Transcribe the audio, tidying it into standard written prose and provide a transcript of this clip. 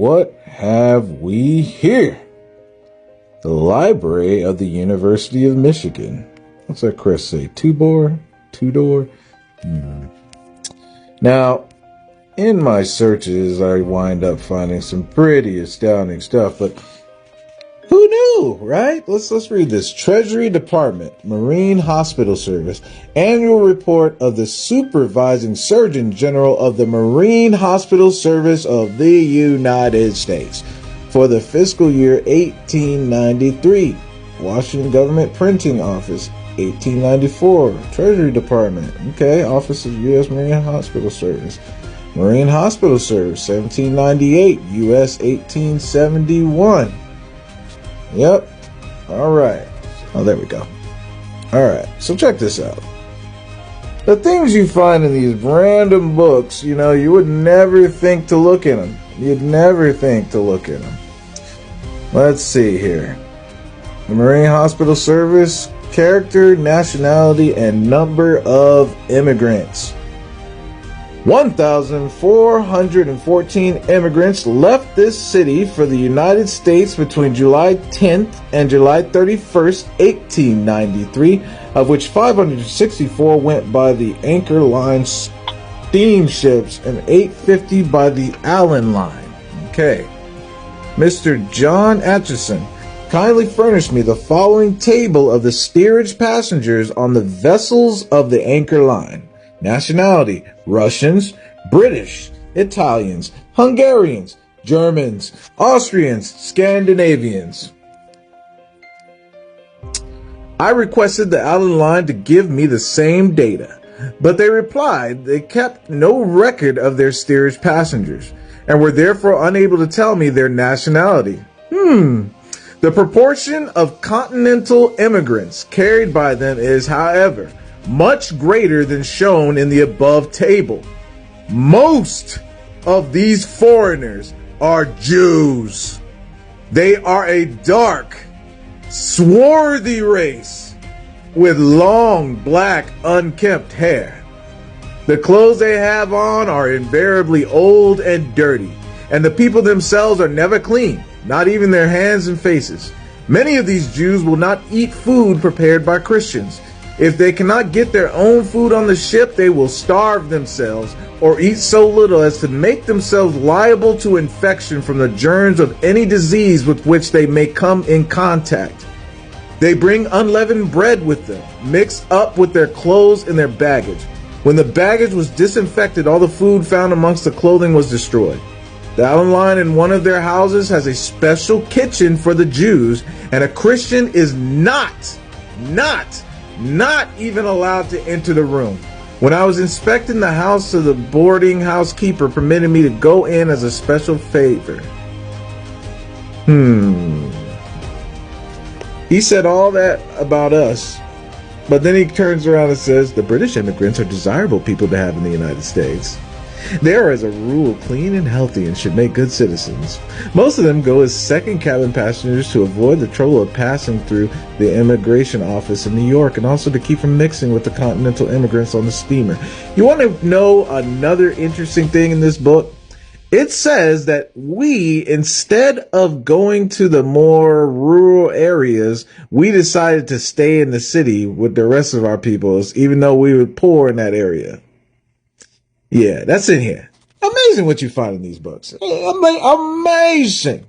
what have we here? The Library of the University of Michigan. What's that Chris say? Two-door? Now, in my searches, I wind up finding some pretty astounding stuff, but who knew, right? Let's read this. Treasury Department, Marine Hospital Service, Annual Report of the Supervising Surgeon General of the Marine Hospital Service of the United States for the fiscal year 1893. Washington Government Printing Office, 1894. Treasury Department, okay, Office of U.S. Marine Hospital Service. Marine Hospital Service, 1798, U.S. 1871. Yep. All right. Oh, there we go. All right. So check this out. The things you find in these random books, you would never think to look in them. You'd never think to look in them. Let's see here. The Marine Hospital Service, character, nationality, and number of immigrants. 1,414 immigrants left this city for the United States between July 10th and July 31st, 1893, of which 564 went by the Anchor Line steamships and 850 by the Allen Line. Okay. Mr. John Atchison kindly furnished me the following table of the steerage passengers on the vessels of the Anchor Line. Nationality: Russians, British, Italians, Hungarians, Germans, Austrians, Scandinavians. I requested the Allen Line to give me the same data, but they replied they kept no record of their steerage passengers and were therefore unable to tell me their nationality. The proportion of continental immigrants carried by them is, however, much greater than shown in the above table. Most of these foreigners are Jews. They are a dark, swarthy race with long, black, unkempt hair. The clothes they have on are invariably old and dirty, and the people themselves are never clean, not even their hands and faces. Many of these Jews will not eat food prepared by Christians. If they cannot get their own food on the ship, they will starve themselves or eat so little as to make themselves liable to infection from the germs of any disease with which they may come in contact. They bring unleavened bread with them, mixed up with their clothes and their baggage. When the baggage was disinfected, all the food found amongst the clothing was destroyed. The Allen Line in one of their houses has a special kitchen for the Jews, and a Christian is not even allowed to enter the room. When I was inspecting the house, the boarding house keeper permitted me to go in as a special favor. He said all that about us, but then he turns around and says the British immigrants are desirable people to have in the United States. They are, as a rule, clean and healthy and should make good citizens. Most of them go as second cabin passengers to avoid the trouble of passing through the immigration office in New York, and also to keep from mixing with the continental immigrants on the steamer. You want to know another interesting thing in this book? It says that we, instead of going to the more rural areas, we decided to stay in the city with the rest of our peoples, even though we were poor in that area. Yeah, that's in here. Amazing what you find in these books. Amazing.